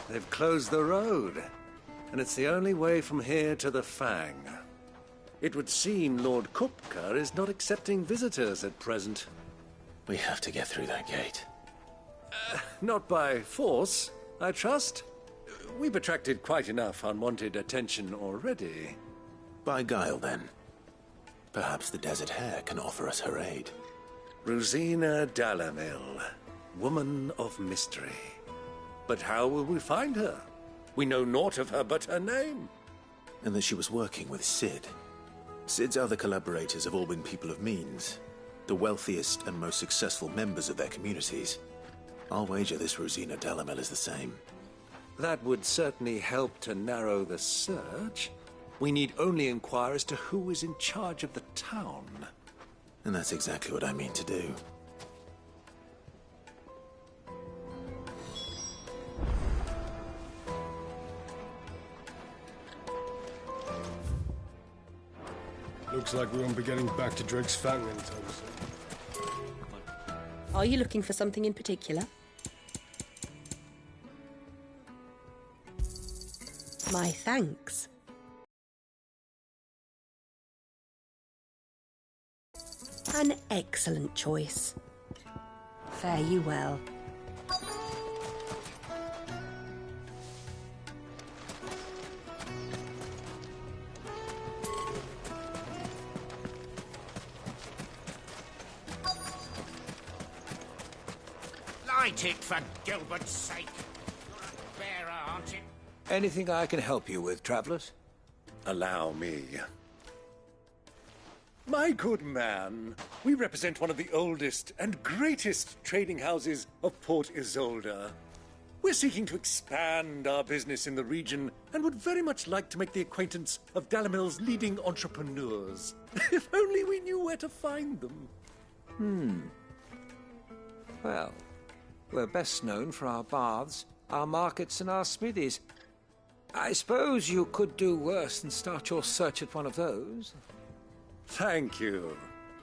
They've closed the road, and it's the only way from here to the Fang. It would seem Lord Kupka is not accepting visitors at present. We have to get through that gate. Not by force, I trust. We've attracted quite enough unwanted attention already. By guile, then. Perhaps the Desert Hare can offer us her aid. Rosina Dalamil, woman of mystery. But how will we find her? We know naught of her but her name. And that she was working with Sid. Sid's other collaborators have all been people of means, the wealthiest and most successful members of their communities. I'll wager this Rosina Dalamil is the same. That would certainly help to narrow the search. We need only inquire as to who is in charge of the town. And that's exactly what I mean to do. Looks like we won't be getting back to Drake's Fountain anytime soon. Are you looking for something in particular? My thanks. An excellent choice. Fare you well. Light it, for Gilbert's sake. You're a bearer, aren't you? Anything I can help you with, travelers? Allow me. My good man, we represent one of the oldest and greatest trading houses of Port Isolde. We're seeking to expand our business in the region and would very much like to make the acquaintance of Dalamil's leading entrepreneurs. If only we knew where to find them. Well, we're best known for our baths, our markets and our smithies. I suppose you could do worse than start your search at one of those. Thank you.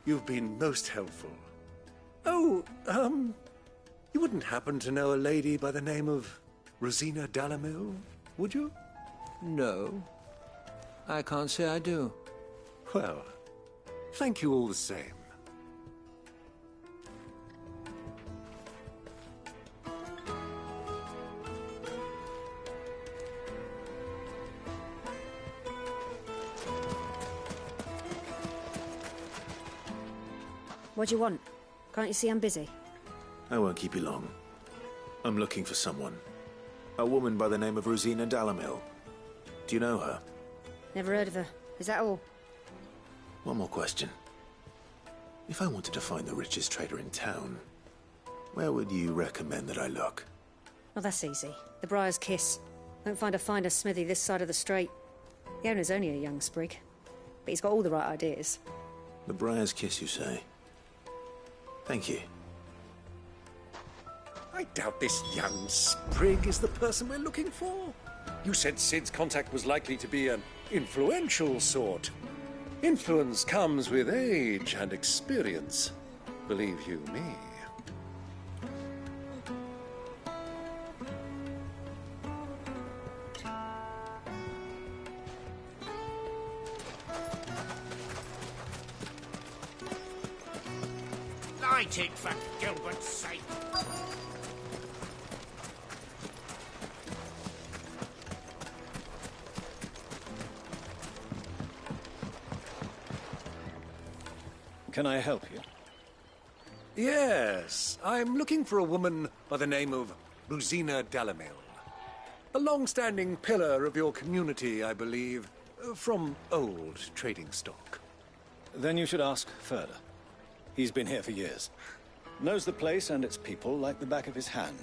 You've been most helpful. Oh, you wouldn't happen to know a lady by the name of Rosina Dalamil, would you? No, I can't say I do. Well, thank you all the same. What do you want? Can't you see I'm busy? I won't keep you long. I'm looking for someone. A woman by the name of Rosina Dalamil. Do you know her? Never heard of her. Is that all? One more question. If I wanted to find the richest trader in town, where would you recommend that I look? Oh, that's easy. The Briar's Kiss. Won't find a finer smithy this side of the strait. The owner's only a young sprig, but he's got all the right ideas. The Briar's Kiss, you say? Thank you. I doubt this young sprig is the person we're looking for. You said Sid's contact was likely to be an influential sort. Influence comes with age and experience, believe you me. Light it, for Gilbert's sake. Can I help you? Yes, I'm looking for a woman by the name of Rosina Dalamil. A long-standing pillar of your community, I believe, from old trading stock. Then you should ask further. He's been here for years. Knows the place and its people like the back of his hand.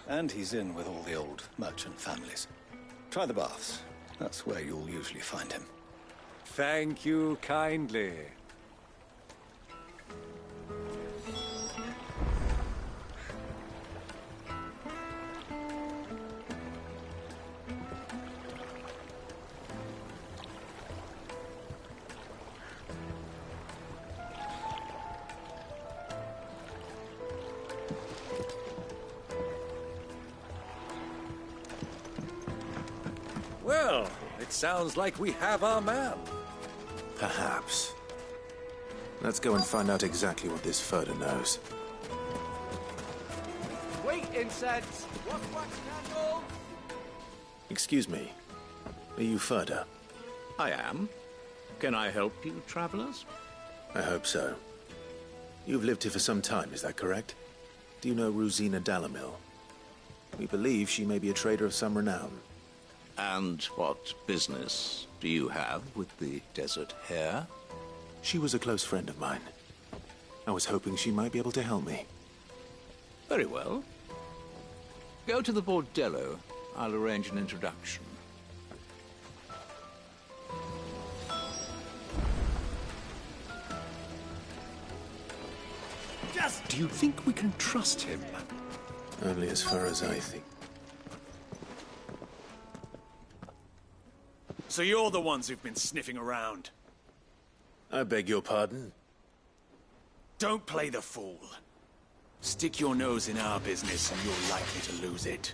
And he's in with all the old merchant families. Try the baths. That's where you'll usually find him. Thank you kindly. Well, it sounds like we have our man. Perhaps. Let's go and find out exactly what this Furder knows. Wait, insects! Wax candle! Excuse me. Are you Furder? I am. Can I help you, travelers? I hope so. You've lived here for some time, is that correct? Do you know Rosina Dalamil? We believe she may be a trader of some renown. And what business do you have with the Desert Hare? She was a close friend of mine. I was hoping she might be able to help me. Very well. Go to the bordello. I'll arrange an introduction. Do you think we can trust him? Only as far as I think. So you're the ones who've been sniffing around. I beg your pardon? Don't play the fool. Stick your nose in our business and you're likely to lose it.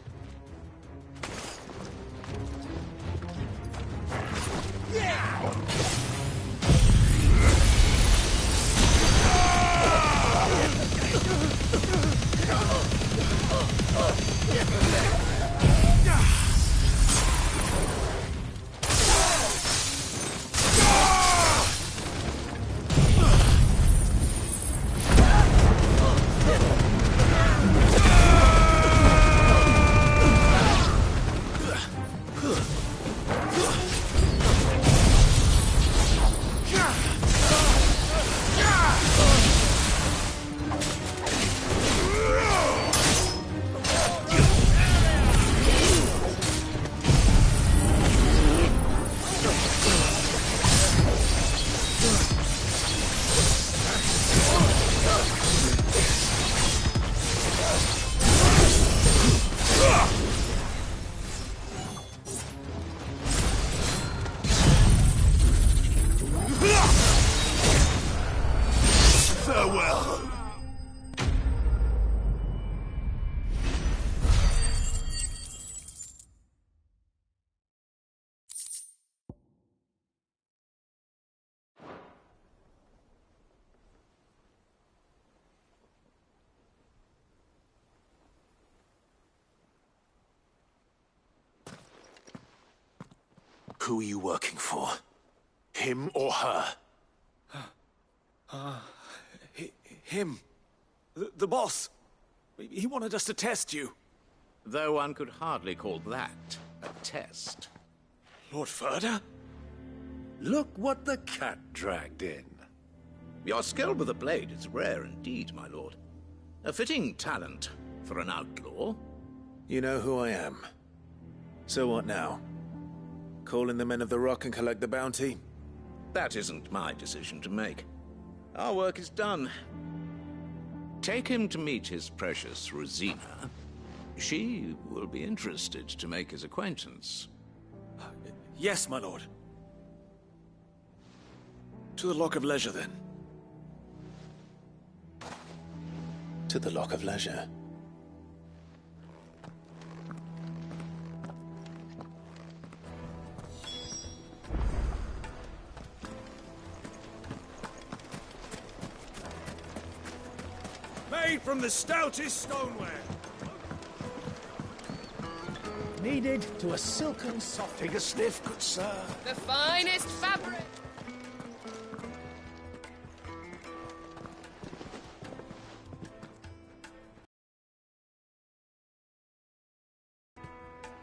Who are you working for? Him or her? Him. The boss. He wanted us to test you. Though one could hardly call that a test. Lord Furder? Look what the cat dragged in. Your skill with the blade is rare indeed, my lord. A fitting talent for an outlaw. You know who I am. So what now? Call in the men of the Rock and collect the bounty? That isn't my decision to make. Our work is done. Take him to meet his precious Rosina. She will be interested to make his acquaintance. Yes, my lord. To the Lock of Leisure, then. To the Lock of Leisure. Made from the stoutest stoneware. Needed to a silken soft. Take a sniff, good sir. The finest fabric.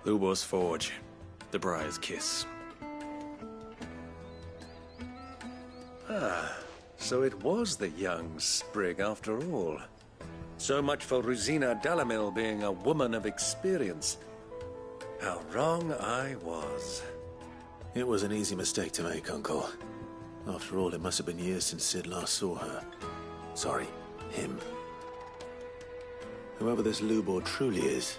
Lubor's Forge. The Briar's Kiss. So it was the young sprig after all. So much for Rosina Dalamil being a woman of experience. How wrong I was. It was an easy mistake to make, Uncle. After all, it must have been years since Sid last saw her. Sorry, him. Whoever this Lubor truly is,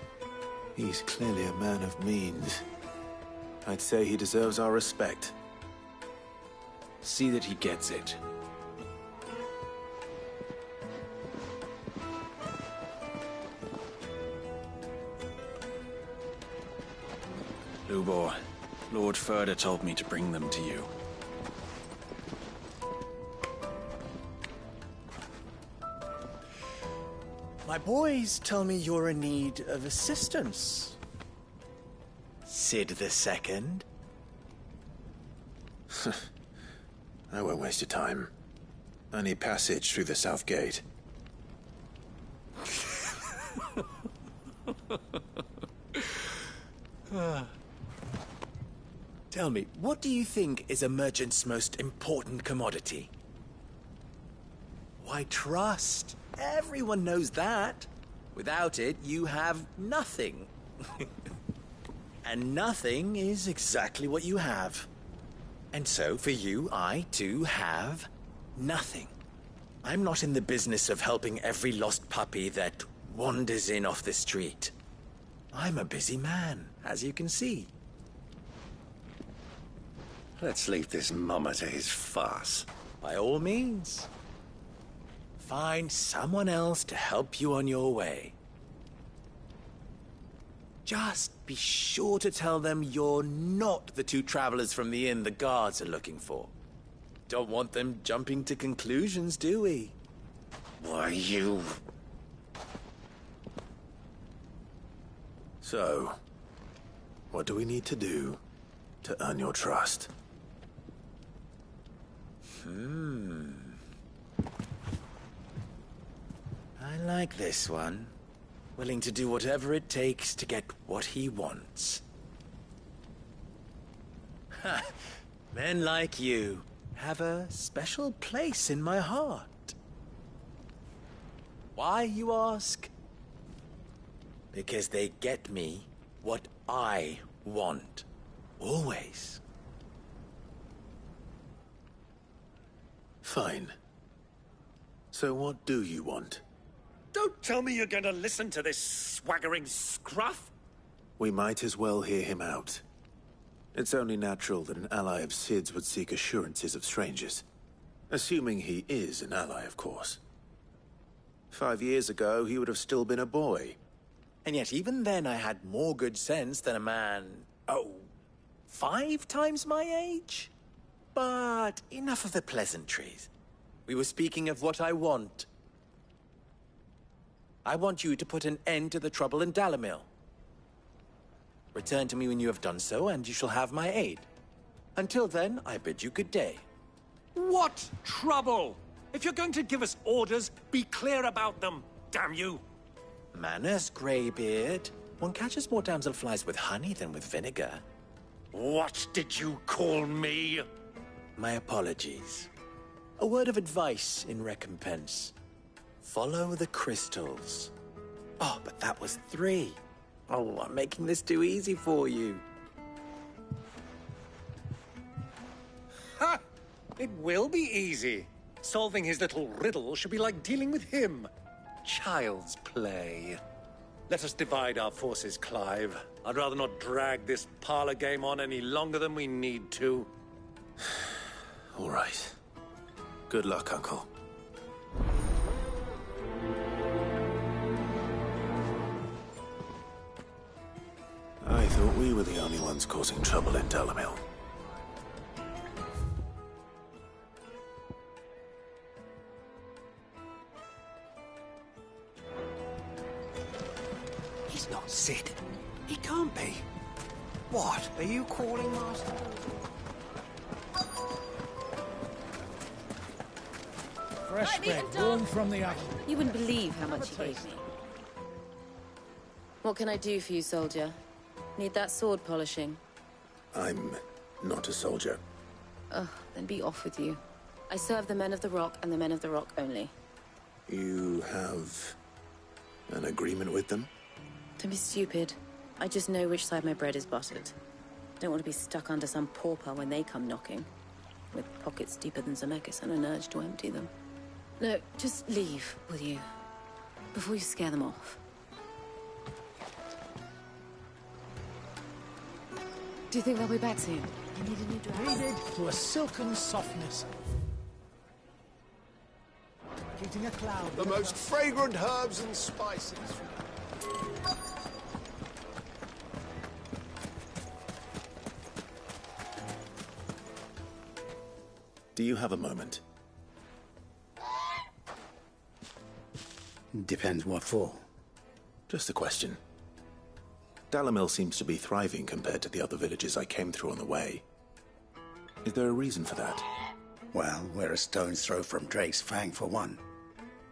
he's clearly a man of means. I'd say he deserves our respect. See that he gets it. Lubor, Lord Furder told me to bring them to you. My boys tell me you're in need of assistance. Sid II? I won't waste your time. I need passage through the south gate. Tell me, what do you think is a merchant's most important commodity? Why, trust. Everyone knows that. Without it, you have nothing. And nothing is exactly what you have. And so, for you, I, too, have nothing. I'm not in the business of helping every lost puppy that wanders in off the street. I'm a busy man, as you can see. Let's leave this mummer to his farce. By all means. Find someone else to help you on your way. Just be sure to tell them you're not the two travelers from the inn the guards are looking for. Don't want them jumping to conclusions, do we? Why, you... So, what do we need to do to earn your trust? I like this one. Willing to do whatever it takes to get what he wants. Ha! Men like you have a special place in my heart. Why, you ask? Because they get me what I want. Always. Fine. So what do you want? Don't tell me you're going to listen to this swaggering scruff! We might as well hear him out. It's only natural that an ally of Sid's would seek assurances of strangers. Assuming he is an ally, of course. 5 years ago, he would have still been a boy. And yet even then I had more good sense than a man, 5 times my age? But enough of the pleasantries. We were speaking of what I want. I want you to put an end to the trouble in Dalamil. Return to me when you have done so, and you shall have my aid. Until then, I bid you good day. What trouble? If you're going to give us orders, be clear about them, damn you! Manners, Greybeard. One catches more damselflies with honey than with vinegar. What did you call me? My apologies. A word of advice in recompense. Follow the crystals. Oh, but that was 3. Oh, I'm making this too easy for you. Ha! It will be easy. Solving his little riddle should be like dealing with him. Child's play. Let us divide our forces, Clive. I'd rather not drag this parlor game on any longer than we need to. All right. Good luck, Uncle. I thought we were the only ones causing trouble in Dalamil. He's not Sid. He can't be. What are you calling, Master? Fresh bread, warm from the oven. You wouldn't believe how much he gave me. What can I do for you, soldier? Need that sword polishing? I'm not a soldier. Ugh, then be off with you. I serve the men of the Rock and the men of the Rock only. You have an agreement with them? Don't be stupid. I just know which side my bread is buttered. Don't want to be stuck under some pauper when they come knocking. With pockets deeper than Zemeckis and an urge to empty them. No, just leave, will you? Before you scare them off. Do you think they'll be back soon? I need a new dress. Kneaded to a silken softness. Eating a cloud. The most fragrant herbs and spices. Do you have a moment? Depends what for. Just a question. Dalamil seems to be thriving compared to the other villages I came through on the way. Is there a reason for that? Well, we're a stone's throw from Drake's Fang, for one.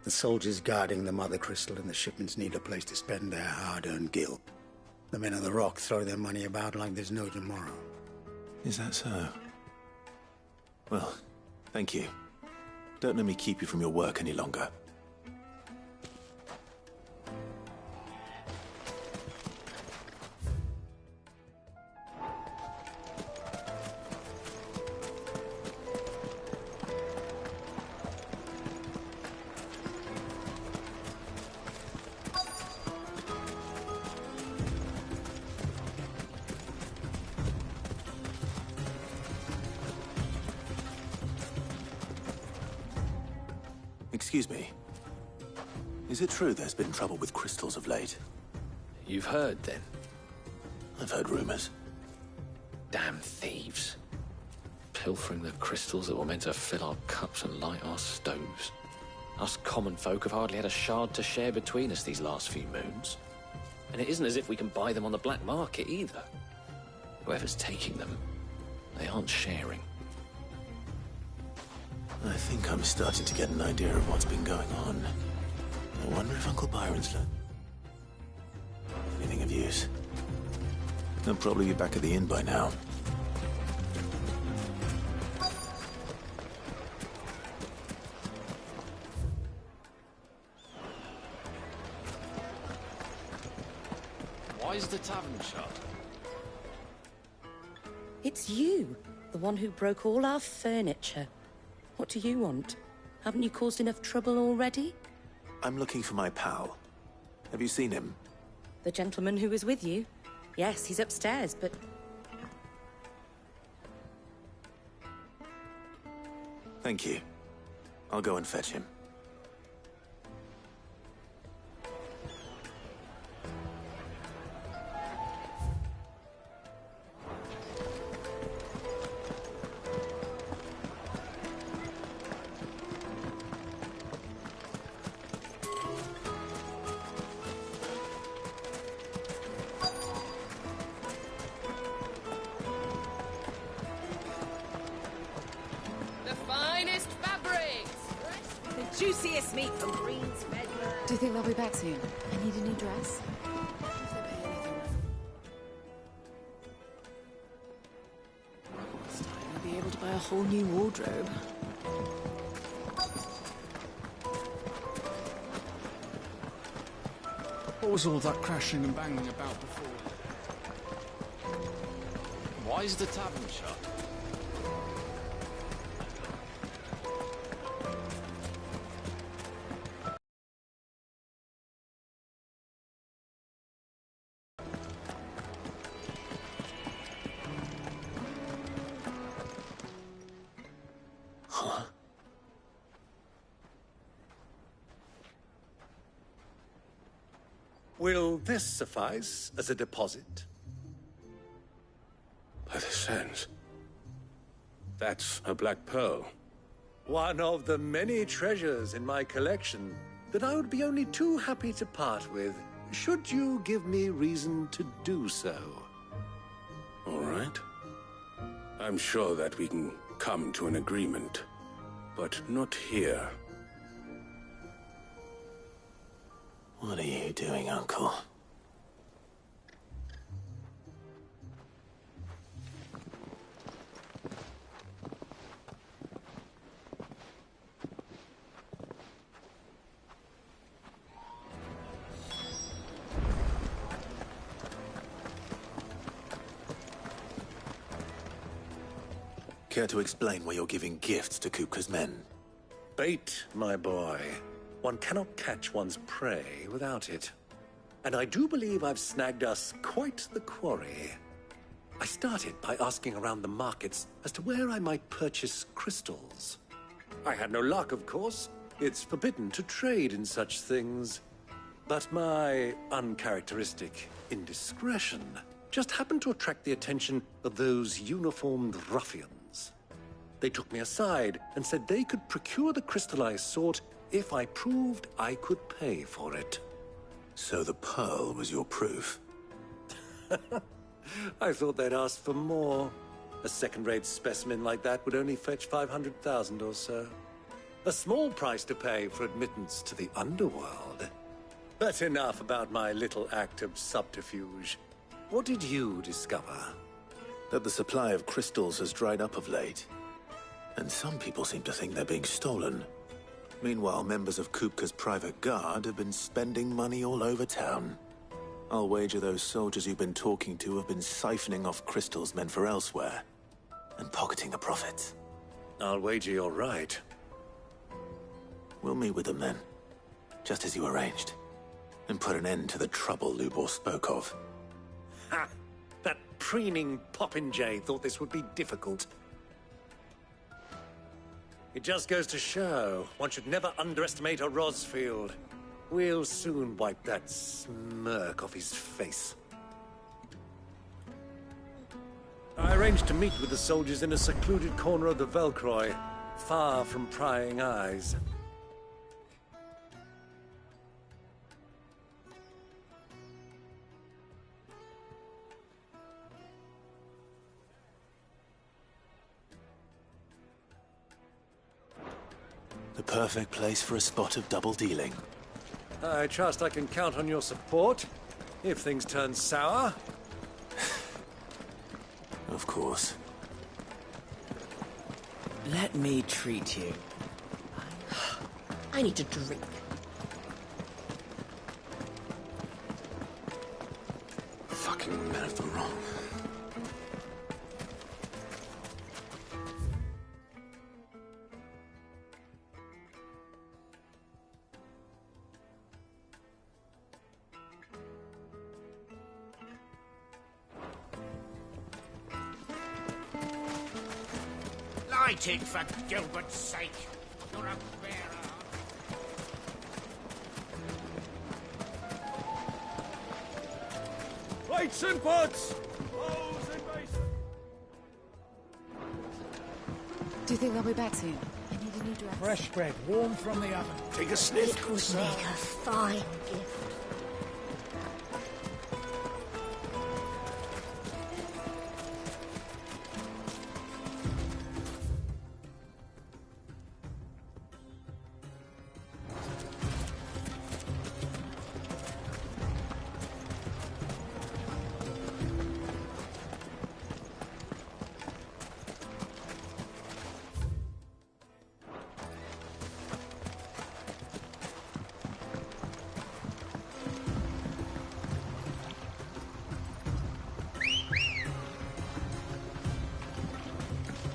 The soldiers guarding the Mother Crystal and the shipments need a place to spend their hard-earned gil. The men of the Rock throw their money about like there's no tomorrow. Is that so? Well, thank you. Don't let me keep you from your work any longer. Excuse me. Is it true there's been trouble with crystals of late? You've heard, then? I've heard rumors. Damn thieves. Pilfering the crystals that were meant to fill our cups and light our stoves. Us common folk have hardly had a shard to share between us these last few moons. And it isn't as if we can buy them on the black market, either. Whoever's taking them, they aren't sharing. I think I'm starting to get an idea of what's been going on. I wonder if Uncle Byron's anything of use. He'll probably be back at the inn by now. Why is the tavern shut? It's you, the one who broke all our furniture. What do you want? Haven't you caused enough trouble already? I'm looking for my pal. Have you seen him? The gentleman who was with you? Yes, he's upstairs, but... Thank you. I'll go and fetch him. Juiciest meat from Green's Medlar. Do you think they'll be back soon? I need a new dress. This time I'll be able to buy a whole new wardrobe. What was all that crashing and banging about before? Why is the tavern shut? Will this suffice as a deposit? By the sands. That's a black pearl. One of the many treasures in my collection that I would be only too happy to part with, should you give me reason to do so. All right. I'm sure that we can come to an agreement, but not here. What are you doing, Uncle? Care to explain why you're giving gifts to Kupka's men? Bait, my boy. One cannot catch one's prey without it. And I do believe I've snagged us quite the quarry. I started by asking around the markets as to where I might purchase crystals. I had no luck, of course. It's forbidden to trade in such things. But my uncharacteristic indiscretion just happened to attract the attention of those uniformed ruffians. They took me aside and said they could procure the crystal I sought if I proved I could pay for it. So the pearl was your proof? I thought they'd ask for more. A second-rate specimen like that would only fetch 500,000 or so. A small price to pay for admittance to the underworld. But enough about my little act of subterfuge. What did you discover? That the supply of crystals has dried up of late. And some people seem to think they're being stolen. Meanwhile, members of Kupka's private guard have been spending money all over town. I'll wager those soldiers you've been talking to have been siphoning off crystals meant for elsewhere, and pocketing the profits. I'll wager you're right. We'll meet with them then, just as you arranged, and put an end to the trouble Lubor spoke of. Ha! That preening popinjay thought this would be difficult. It just goes to show, one should never underestimate a Rosfield. We'll soon wipe that smirk off his face. I arranged to meet with the soldiers in a secluded corner of the Velcroy, far from prying eyes. The perfect place for a spot of double dealing. I trust I can count on your support, if things turn sour. Of course. Let me treat you. I need a drink. Fucking men of the wrong. Light it for Gilbert's sake. You're a bearer. Plates and pots! Bowls and basins! Do you think they'll be back soon? I need a new dress. Fresh bread, warm from the oven. Take a sniff. It would make a fine gift.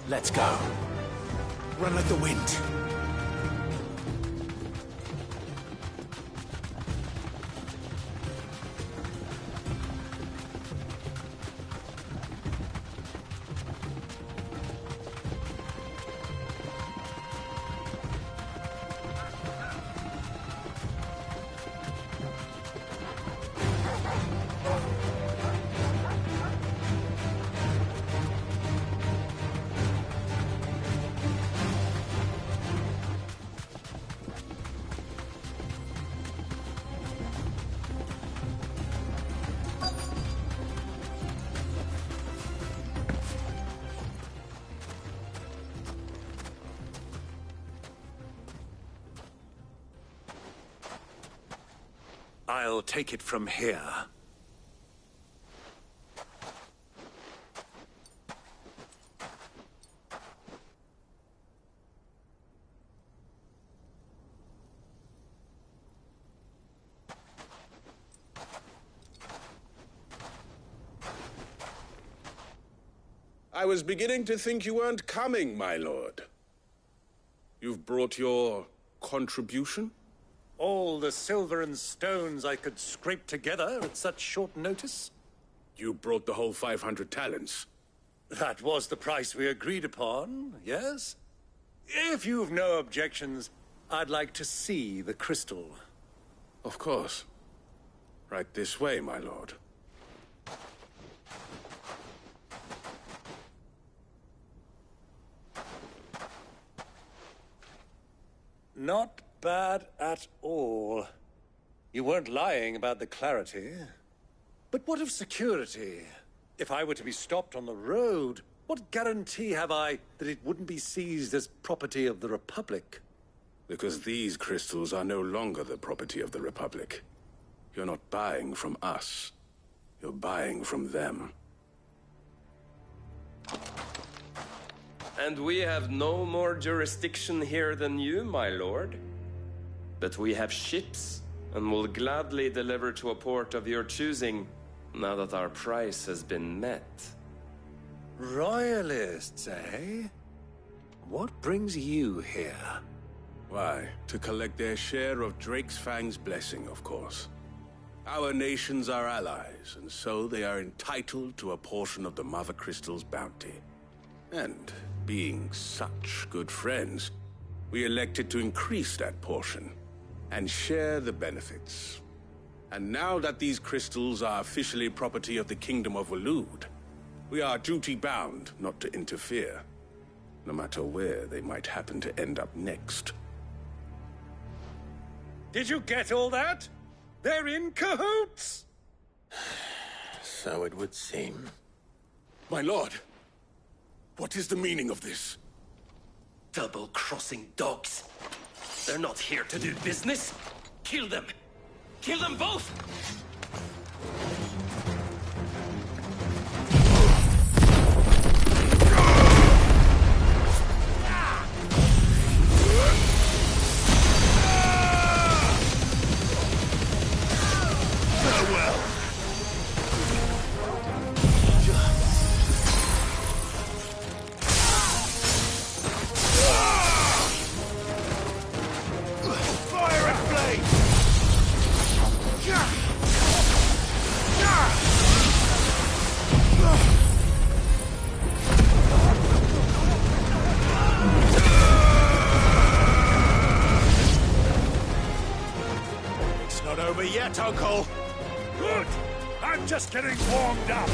Let's go. Run like the wind. I'll take it from here. I was beginning to think you weren't coming, my lord. You've brought your contribution? All the silver and stones I could scrape together at such short notice? You brought the whole 500 talents. That was the price we agreed upon, yes? If you've no objections, I'd like to see the crystal. Of course. Right this way, my lord. Not bad at all. You weren't lying about the clarity. But what of security? If I were to be stopped on the road, what guarantee have I that it wouldn't be seized as property of the Republic? Because these crystals are no longer the property of the Republic. You're not buying from us. You're buying from them. And we have no more jurisdiction here than you, my lord. But we have ships, and will gladly deliver to a port of your choosing, now that our price has been met. Royalists, eh? What brings you here? Why, to collect their share of Ffxi's blessing, of course. Our nations are allies, and so they are entitled to a portion of the Mother Crystal's bounty. And, being such good friends, we elected to increase that portion, and share the benefits. And now that these crystals are officially property of the Kingdom of Waloed, we are duty-bound not to interfere, no matter where they might happen to end up next. Did you get all that? They're in cahoots! So it would seem. My lord, what is the meaning of this? Double-crossing dogs. They're not here to do business. Kill them. Kill them both! Farewell! Fire and flame! It's not over yet, Uncle. Good! I'm just getting warmed up!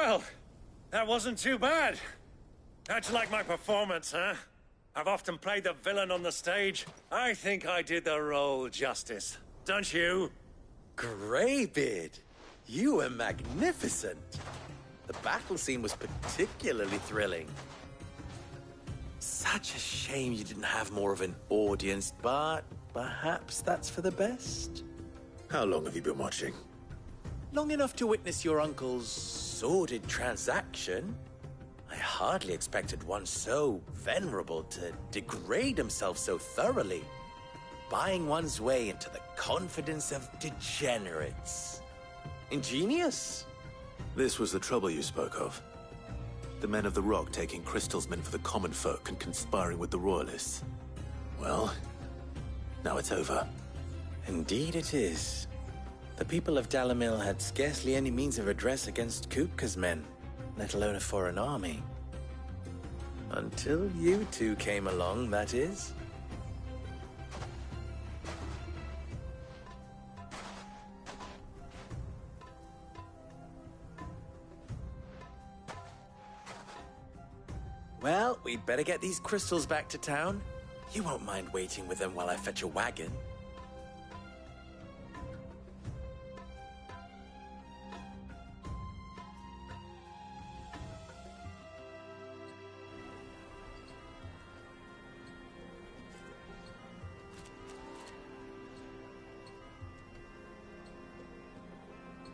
Well, that wasn't too bad. How'd you like my performance, huh? I've often played the villain on the stage. I think I did the role justice. Don't you? Greybeard, you were magnificent. The battle scene was particularly thrilling. Such a shame you didn't have more of an audience, but perhaps that's for the best. How long have you been watching? Long enough to witness your uncle's sordid transaction. I hardly expected one so venerable to degrade himself so thoroughly, buying one's way into the confidence of degenerates. Ingenious. This was the trouble you spoke of. The men of the Rock taking Crystal's men for the common folk and conspiring with the Royalists. Well, now it's over. Indeed it is. The people of Dalamil had scarcely any means of redress against Kupka's men, let alone a foreign army. Until you two came along, that is. Well, we'd better get these crystals back to town. You won't mind waiting with them while I fetch a wagon.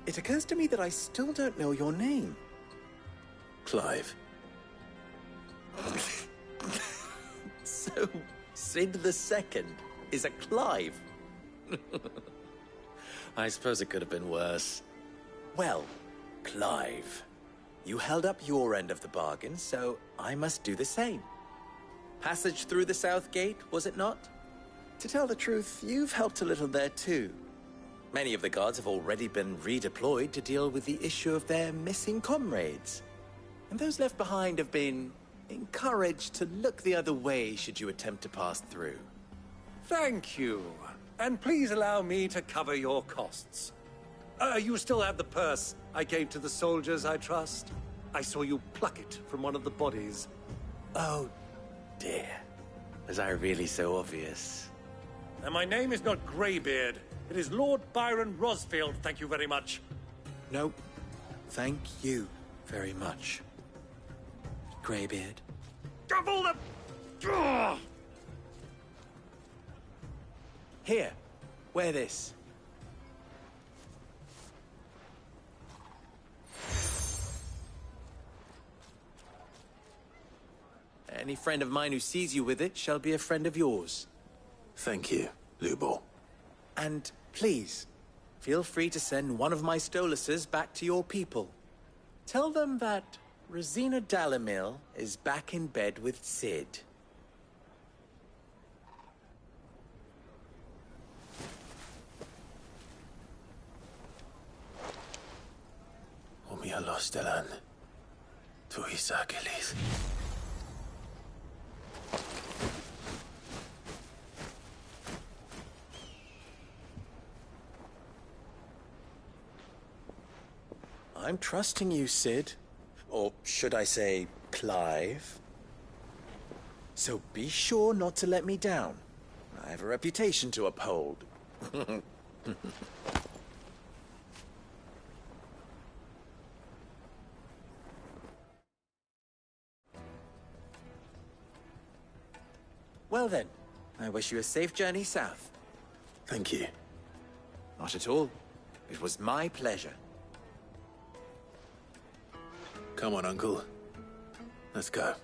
It occurs to me that I still don't know your name. Clive. So, Sid the Second is a Clive. I suppose it could have been worse. Well, Clive, you held up your end of the bargain, so I must do the same. Passage through the South Gate, was it not? To tell the truth, you've helped a little there too. Many of the guards have already been redeployed to deal with the issue of their missing comrades. And those left behind have been encouraged to look the other way should you attempt to pass through. Thank you. And please allow me to cover your costs. You still have the purse I gave to the soldiers, I trust? I saw you pluck it from one of the bodies. Oh, dear. Was I really so obvious? And my name is not Greybeard. It is Lord Byron Rosfield, thank you very much. No, thank you very much, Greybeard. Of all the... Ugh! Here, wear this. Any friend of mine who sees you with it shall be a friend of yours. Thank you, Lubor. And please, feel free to send one of my Stoluses back to your people. Tell them that Rosina Dalamil is back in bed with Sid. Omia Lostelan. Tuisa Achilles. I'm trusting you, Sid. Or should I say, Clive? So be sure not to let me down. I have a reputation to uphold. Well then, I wish you a safe journey south. Thank you. Not at all. It was my pleasure. Come on, Uncle. Let's go.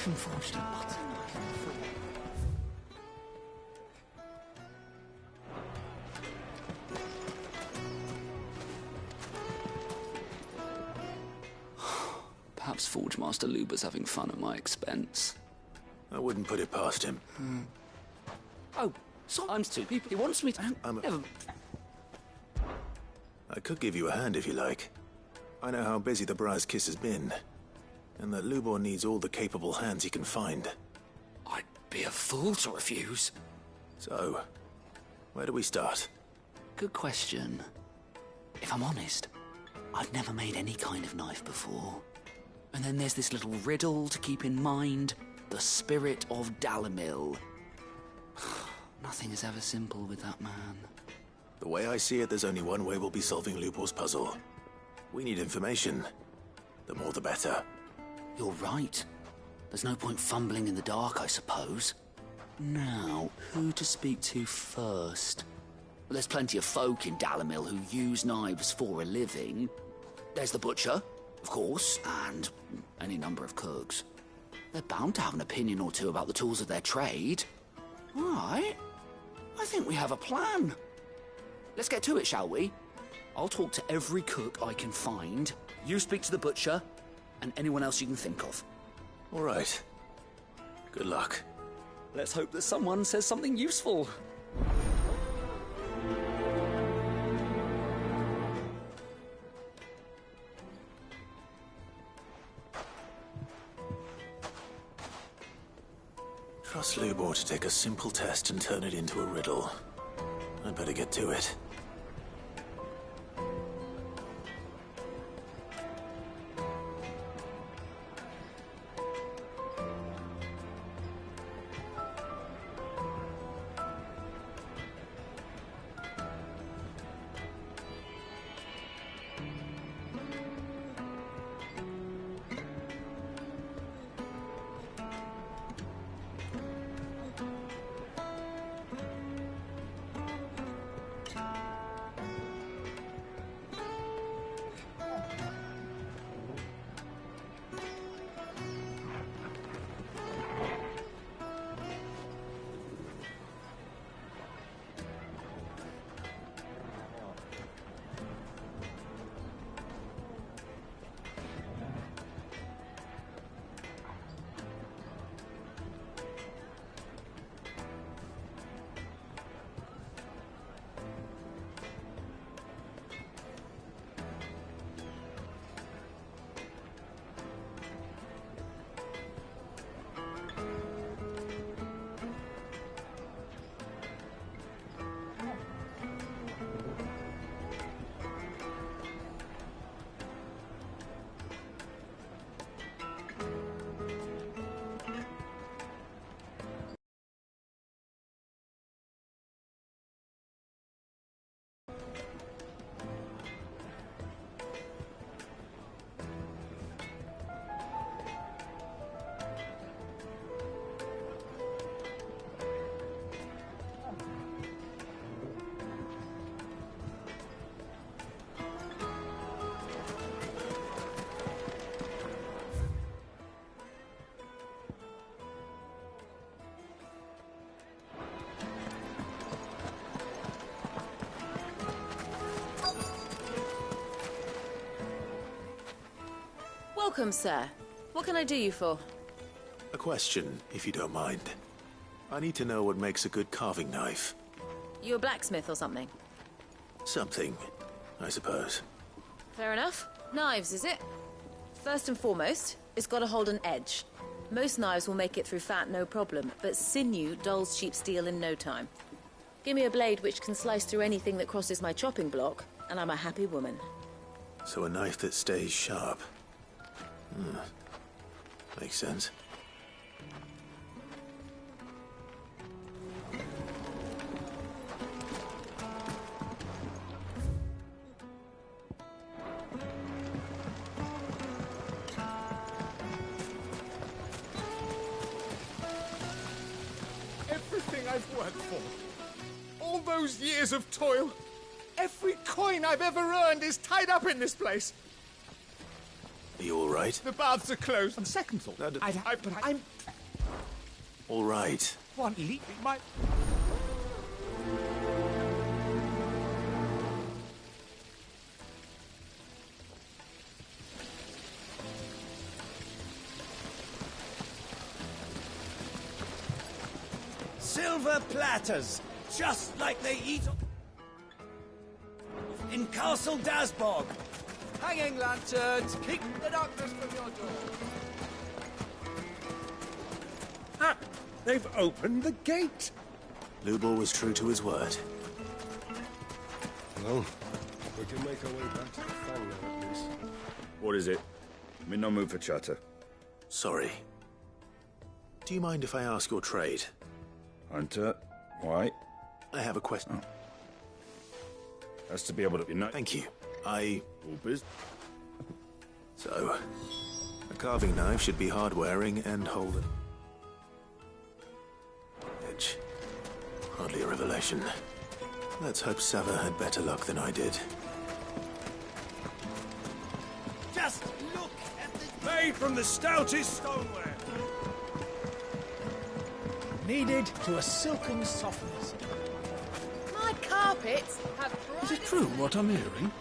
even forged a butter knife before. Perhaps Forge Master Luber's having fun at my expense. I wouldn't put it past him. Oh, sometimes two people. He wants me to... Never... I could give you a hand if you like. I know how busy the Briar's Kiss has been, and that Lubor needs all the capable hands he can find. I'd be a fool to refuse. So, where do we start? Good question. If I'm honest, I've never made any kind of knife before. And then there's this little riddle to keep in mind. The spirit of Dalamil. Nothing is ever simple with that man. The way I see it, there's only one way we'll be solving Lubor's puzzle. We need information. The more the better. You're right. There's no point fumbling in the dark, I suppose. Now, who to speak to first? Well, there's plenty of folk in Dalamil who use knives for a living. There's the butcher, of course, and any number of cooks. They're bound to have an opinion or two about the tools of their trade. All right. I think we have a plan. Let's get to it, shall we? I'll talk to every cook I can find. You speak to the butcher, and anyone else you can think of. All right. Good luck. Let's hope that someone says something useful. Trust Lubor to take a simple test and turn it into a riddle. I'd better get to it. Welcome, sir. What can I do you for? A question, if you don't mind. I need to know what makes a good carving knife. You a blacksmith or something? Something, I suppose. Fair enough. Knives, is it? First and foremost, it's got to hold an edge. Most knives will make it through fat, no problem, but sinew dulls cheap steel in no time. Give me a blade which can slice through anything that crosses my chopping block, and I'm a happy woman. So a knife that stays sharp. Makes sense. Everything I've worked for, all those years of toil, every coin I've ever earned is tied up in this place. Are you all right? The baths are closed. On second thought, No, but I'm... All right. One leak my... Silver platters, just like they eat in Castle Dasbog. Hanging lanterns, keep the darkness from your door. Ah! They've opened the gate! Lubor was true to his word. Well, we can make our way back to the Fang now, at least. What is it? I'm in no mood for chatter. Sorry. Do you mind if I ask your trade? Hunter, why? I have a question. Has to be able to... Thank you. All biz? So, a carving knife should be hard-wearing and hold an edge. Hardly a revelation. Let's hope Sava had better luck than I did. Just look at the... Made from the stoutest stoneware. Kneaded to a silken softness. My carpets have... Is it true what I'm hearing?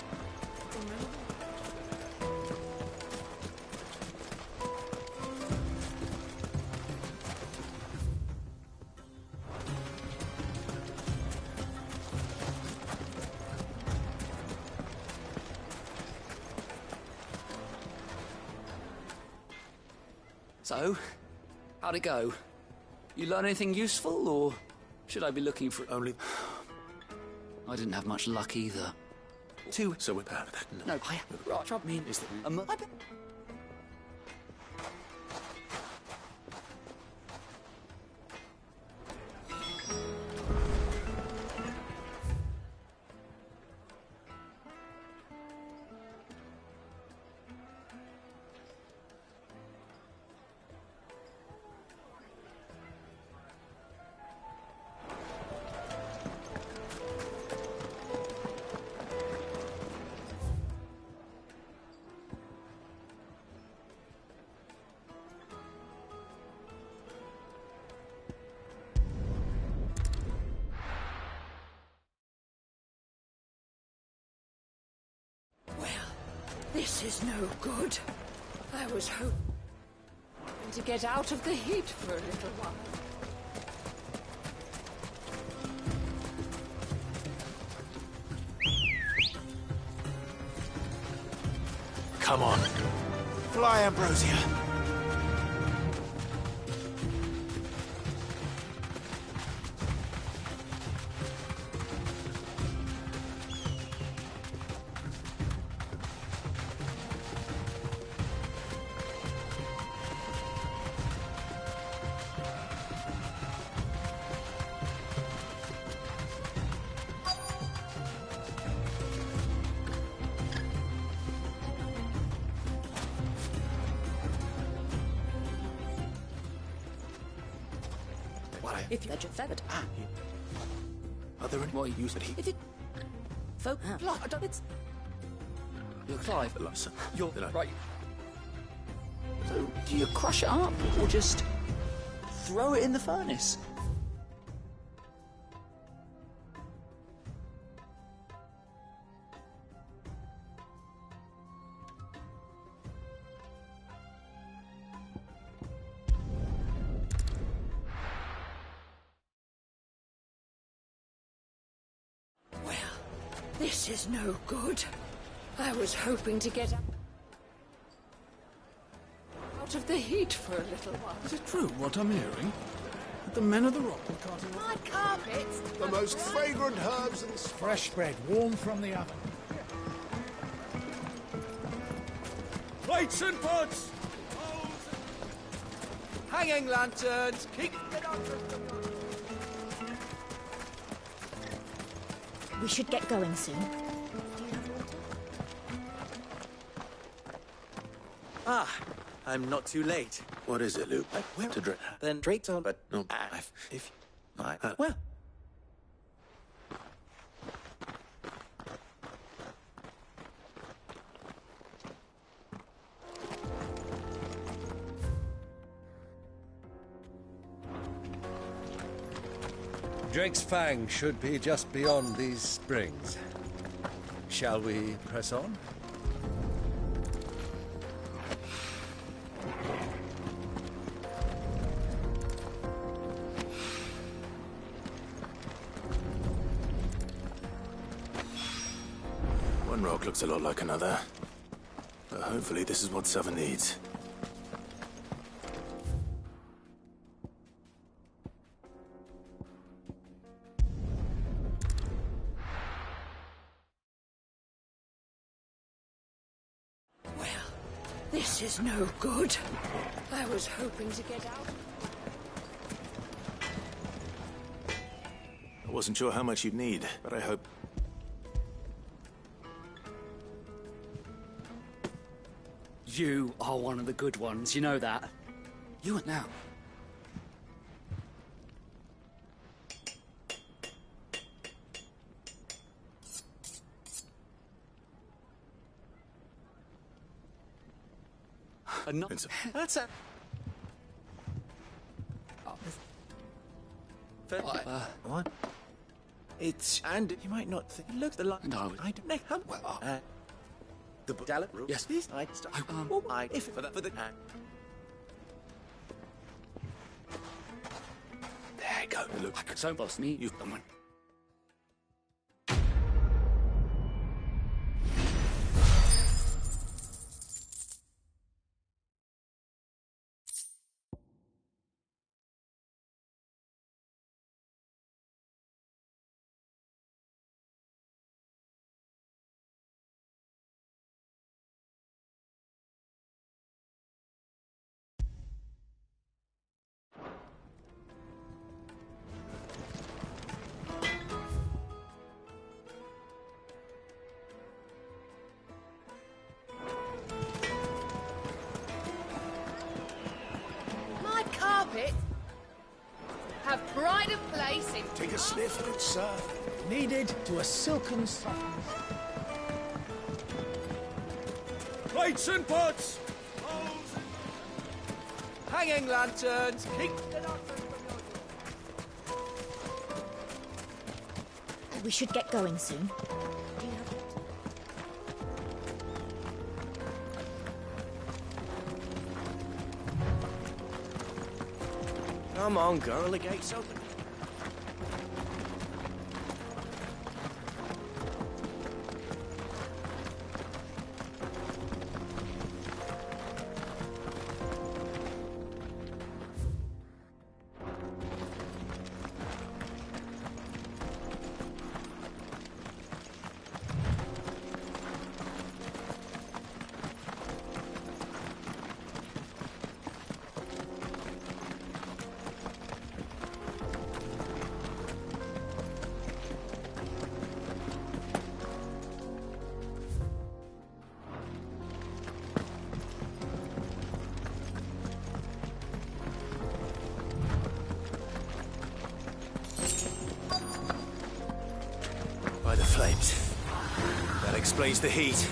So, how'd it go? You learn anything useful, or should I be looking for... Only... I didn't have much luck either. So we're bad. No, I mean... Is that... This is no good. I was hoping to get out of the heat for a little while. Come on. Fly, Ambrosia. If you're feathered. Are there any more use that he... If it... Folk... It's... You're Clive. You're right. So, do you crush it up, or just throw it in the furnace? This is no good. I was hoping to get out of the heat for a little while. Is it true what I'm hearing? That the men of the rock will cut away? My carpets... The most fragrant herbs and... Fresh bread, warm from the oven. Plates and pots! Hanging lanterns, keep the darkness from your door. We should get going soon. Ah, I'm not too late. What is it, Luke? To Drake. Then Drake's on, but no. If well. Drake's Fang should be just beyond these springs. Shall we press on? One rock looks a lot like another. But hopefully this is what Southern needs. This is no good. I was hoping to get out. I wasn't sure how much you'd need, but I hope... You are one of the good ones, you know that. You are now. That's a... What? It's... And you might not think... Look, the line... No. I don't know how... Well, the Dalek... Yes. This... I... If... For the... There you go. Look, so boss me, you've done one. Have pride of place in... Take a sniff, good sir. Needed to a silken softness. Plates and pots! Hanging lanterns! We should get going soon. Come on, girl, the gate's open. By the flames. That explains the heat.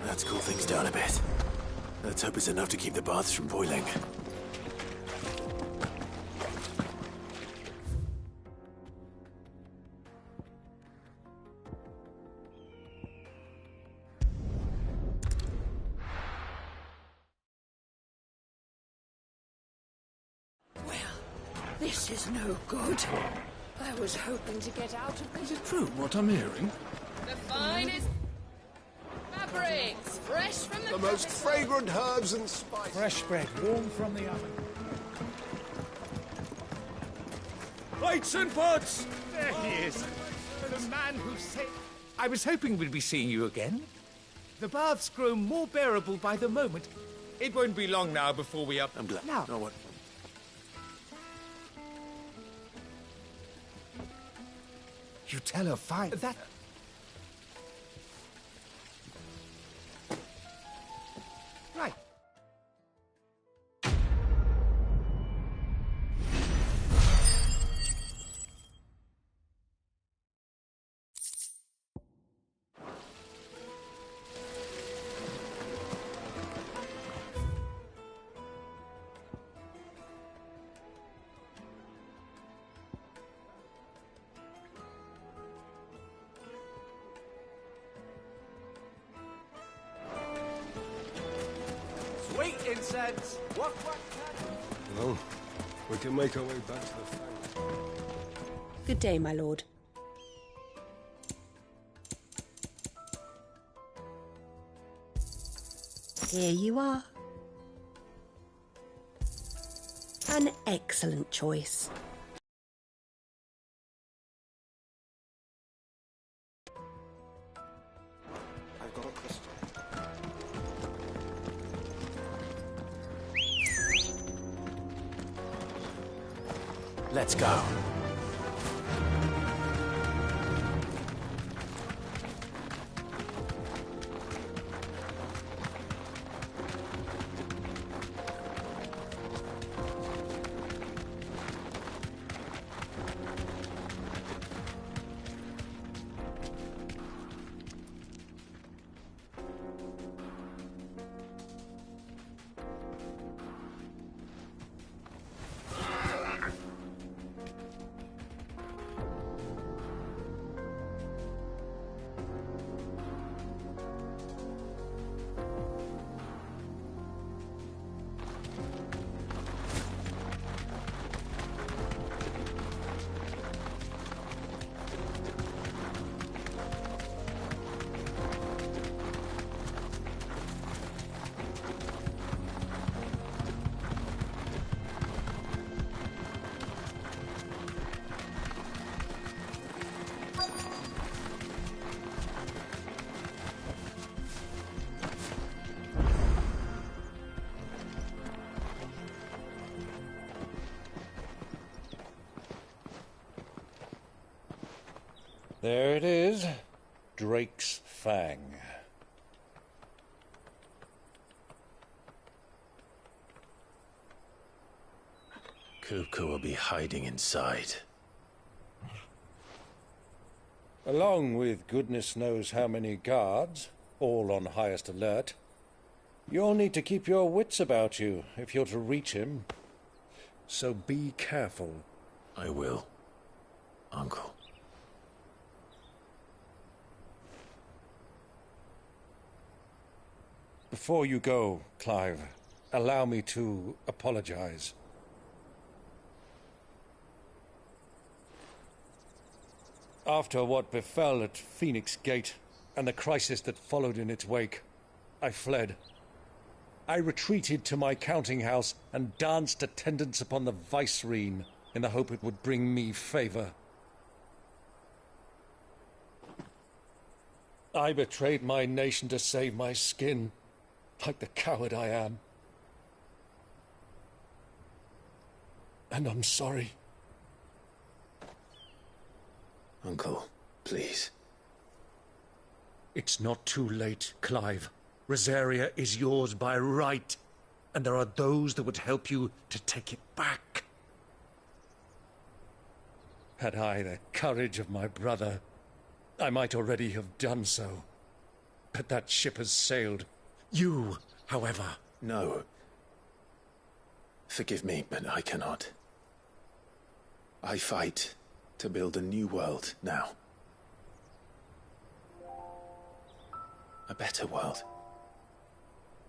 Let's cool things down a bit. Let's hope it's enough to keep the baths from boiling. This is no good. I was hoping to get out of this. Is it true what I'm hearing? The finest fabrics, fresh from the most fragrant herbs and spices. Fresh bread, warm from the oven. Plates and pots! There he is. The man who saved... I was hoping we'd be seeing you again. The baths grow more bearable by the moment. It won't be long now before we are... I'm glad. Now. No, what? You tell her fine. That... Right. Sweet incense! What? Well, we can make our way back to the Ffxvi. Good day, my lord. Here you are. An excellent choice. I've got a crystal. Let's go. There it is. Drake's Fang. Kupka will be hiding inside. Along with goodness knows how many guards, all on highest alert. You'll need to keep your wits about you if you're to reach him. So be careful. I will, Uncle. Before you go, Clive, allow me to apologize. After what befell at Phoenix Gate and the crisis that followed in its wake, I fled. I retreated to my counting house and danced attendance upon the vicereine in the hope it would bring me favor. I betrayed my nation to save my skin, like the coward I am. And I'm sorry. Uncle, please. It's not too late, Clive. Rosaria is yours by right, and there are those that would help you to take it back. Had I the courage of my brother, I might already have done so. but that ship has sailed. You, however... No. Forgive me, but I cannot. I fight to build a new world now. A better world.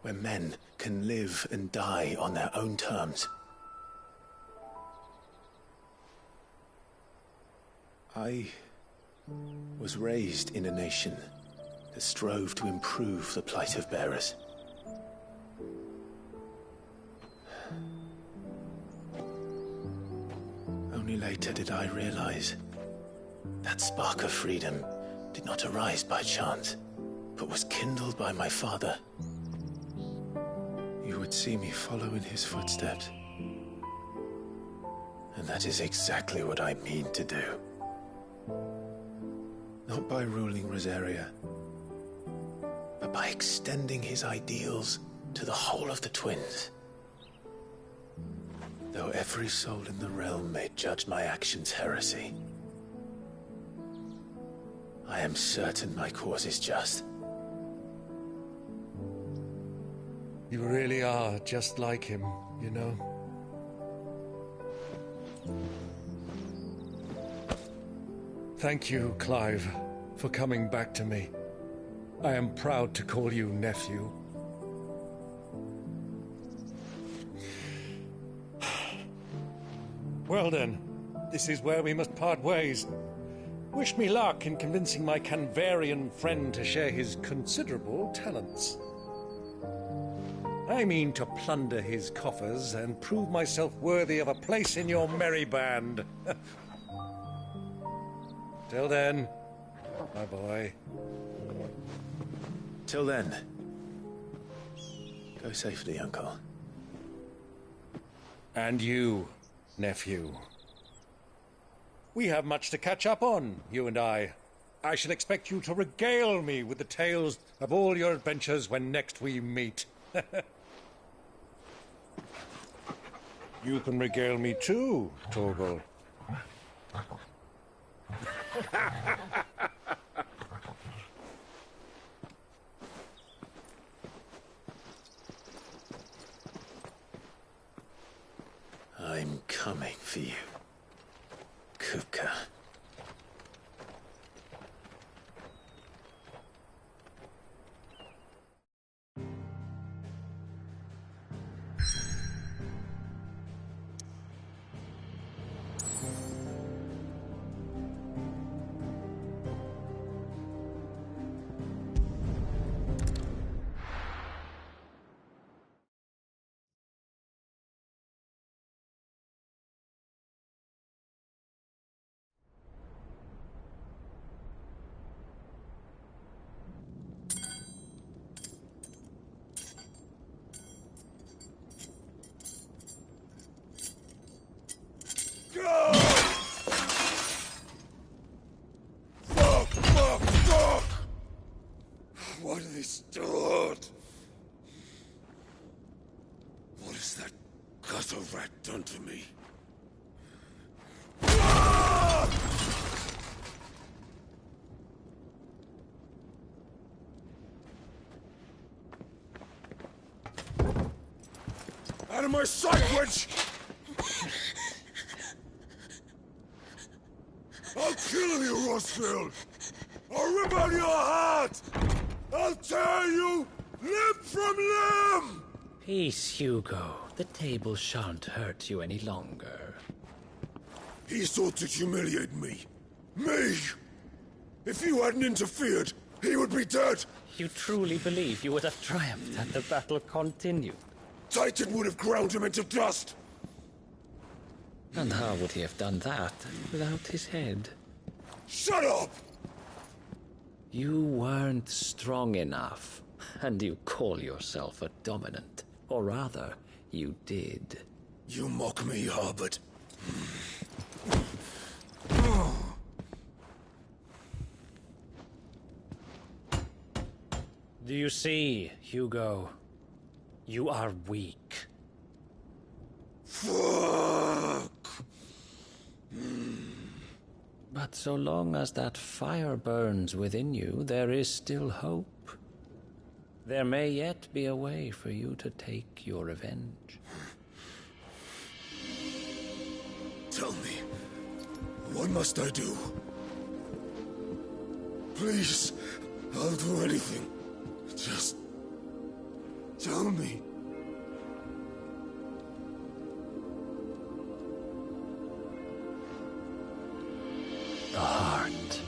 Where men can live and die on their own terms. I was raised in a nation that strove to improve the plight of bearers. Only later did I realize that spark of freedom did not arise by chance, but was kindled by my father. You would see me follow in his footsteps. And that is exactly what I mean to do. Not by ruling Rosaria, but by extending his ideals to the whole of the twins. Though every soul in the realm may judge my actions heresy, I am certain my cause is just. You really are just like him, you know? Thank you, Clive, for coming back to me. I am proud to call you nephew. Well then, this is where we must part ways. Wish me luck in convincing my Canvarian friend to share his considerable talents. I mean to plunder his coffers and prove myself worthy of a place in your merry band. Till then, my boy. Till then, go safely, Uncle. And you, nephew. We have much to catch up on, you and I. I shall expect you to regale me with the tales of all your adventures when next we meet. You can regale me too, Torgal. I'm coming for you, Kupka. What have they stored? What has that gutter rat done to me? Out of my sight, witch! I'll kill you, Rossfield! I'll rip out your heart! I'll tear you limb from limb! Peace, Hugo. The table shan't hurt you any longer. He sought to humiliate me. Me! If you hadn't interfered, he would be dead! You truly believe you would have triumphed had the battle continued? Titan would have ground him into dust! And how would he have done that without his head? Shut up! You weren't strong enough, and you call yourself a dominant. Or rather, you did. You mock me, Harbert. Do you see, Hugo? You are weak. Fuck! But so long as that fire burns within you, there is still hope. There may yet be a way for you to take your revenge. Tell me, what must I do? Please, I'll do anything. Just tell me. The heart.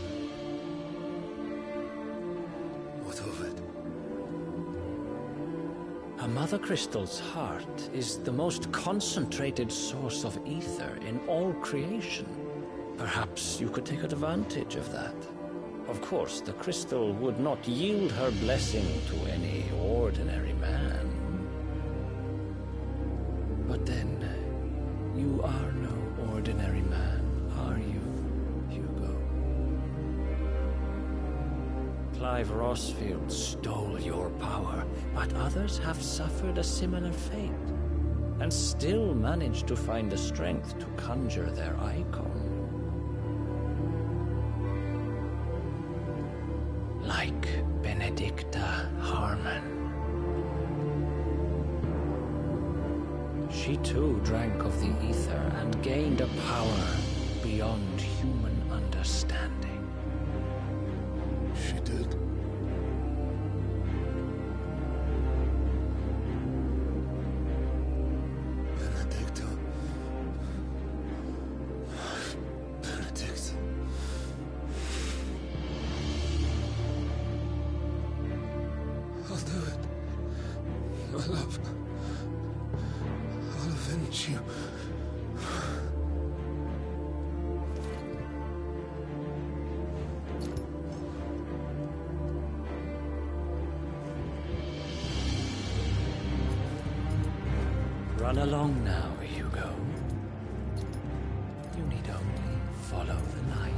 What of it? A Mother Crystal's heart is the most concentrated source of ether in all creation. Perhaps you could take advantage of that. Of course, the crystal would not yield her blessing to any ordinary man. But then, you are no ordinary man, are you, Hugo? Clive Rossfield stole your power, but others have suffered a similar fate, and still managed to find the strength to conjure their icon. Like Benedicta Harmon. She too drank of the ether and gained a power beyond human understanding. She did. Benedicta. Benedicta. I'll do it. My love. I'll avenge you. Run along now, Hugo. You need only follow the light.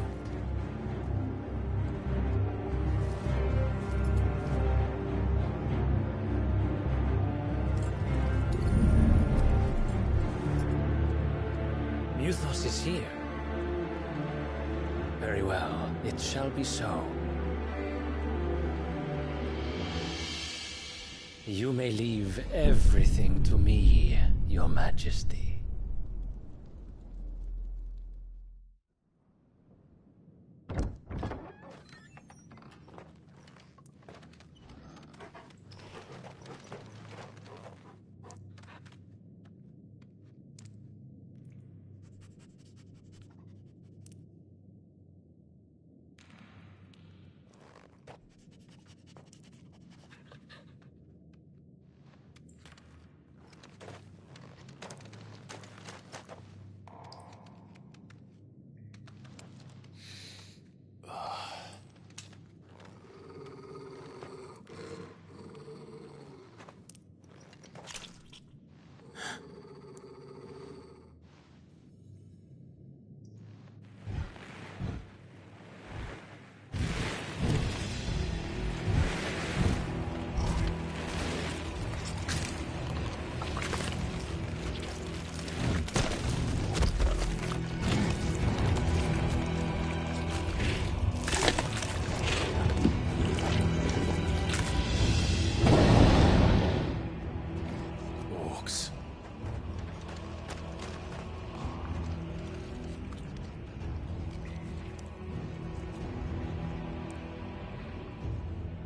Muthos is here. Very well, it shall be so. You may leave everything to me, Your Majesty.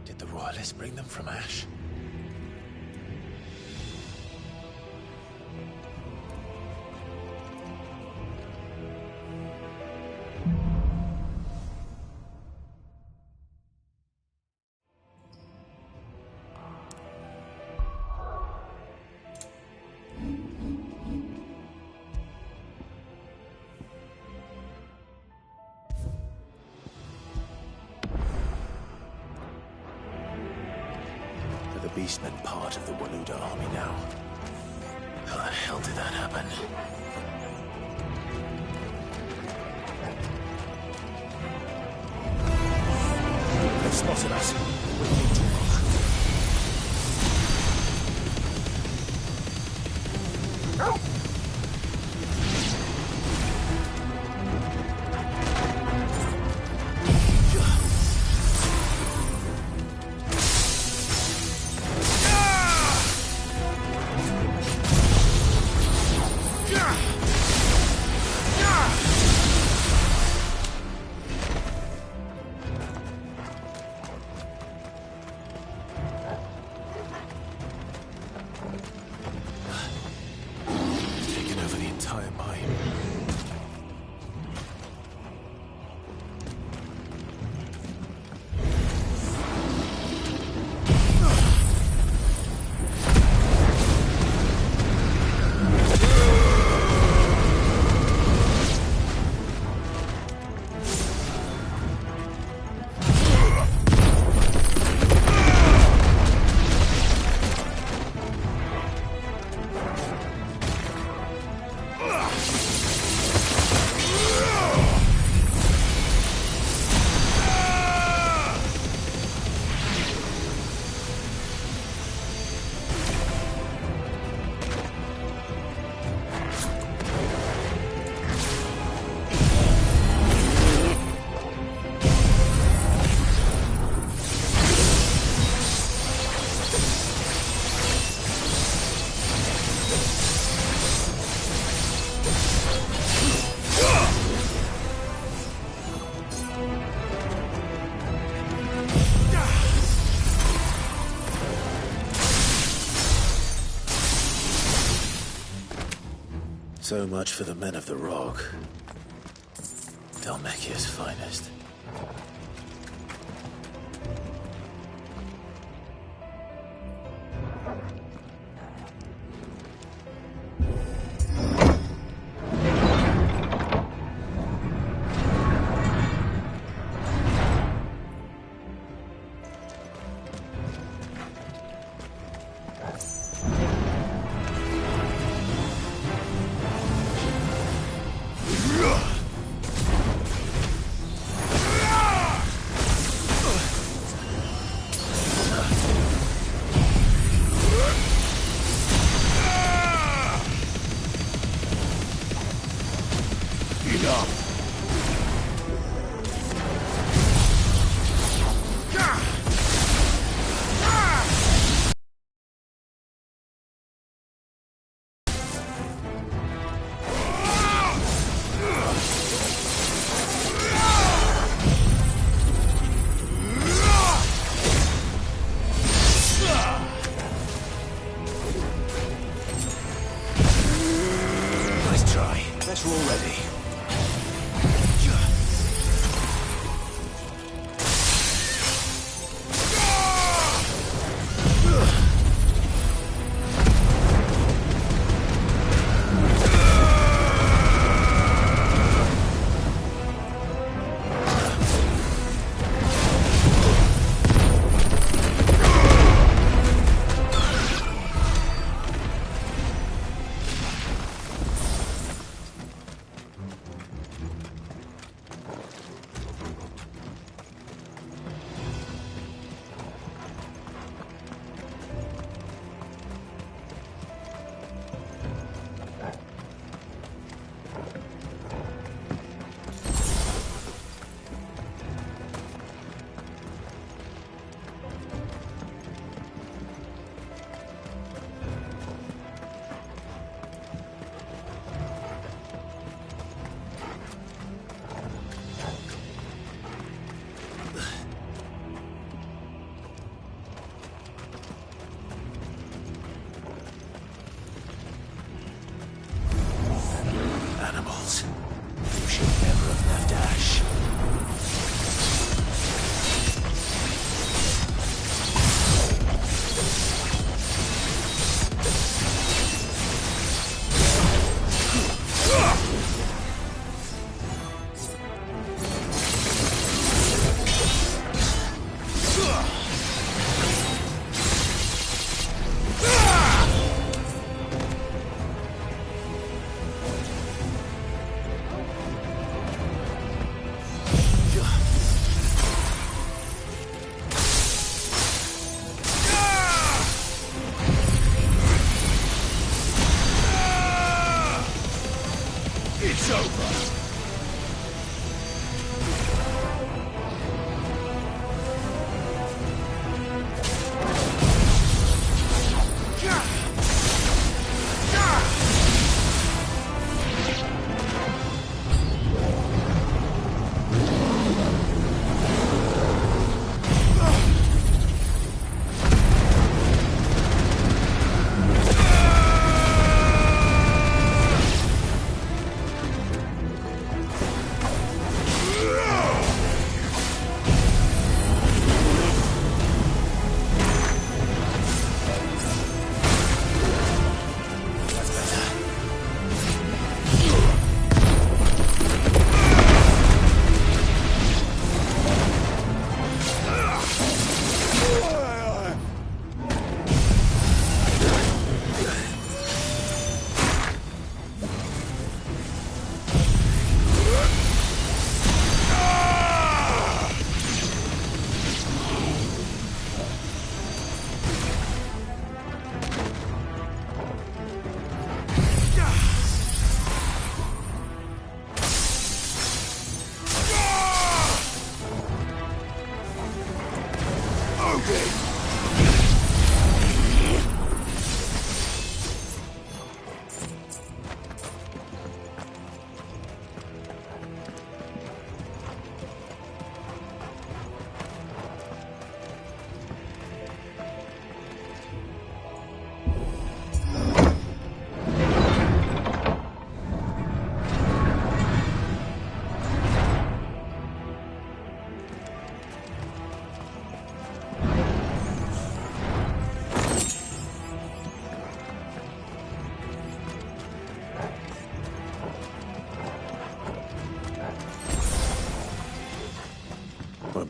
Did the royalists bring them from Ash? Beastmen part of the Waluda army now. How the hell did that happen? They've spotted us. We need to So much for the men of the Rock. Dalmekia's finest. We're all ready.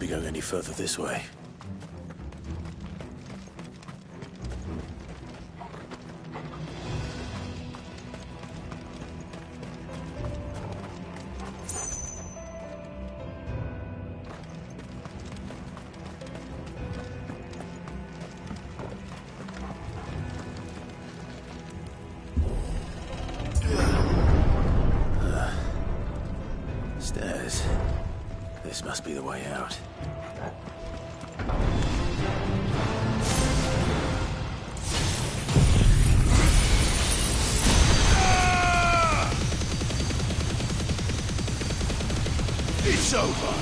be going any further this way. Stairs. This must be the way out. It's over.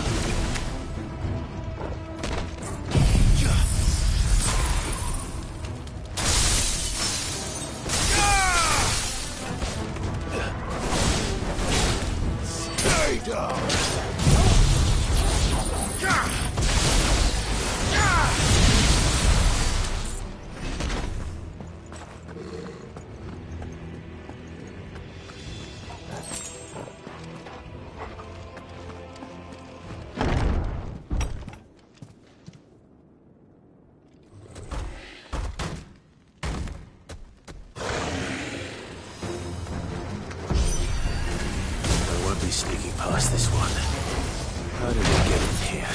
Stay down. I won't be sneaking past this one. How did we get in here?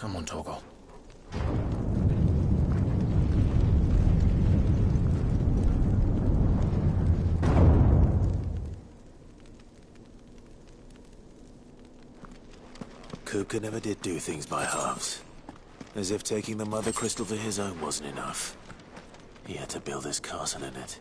Come on, Torgal. Kupka never did do things by halves. As if taking the Mother Crystal for his own wasn't enough. He had to build his castle in it.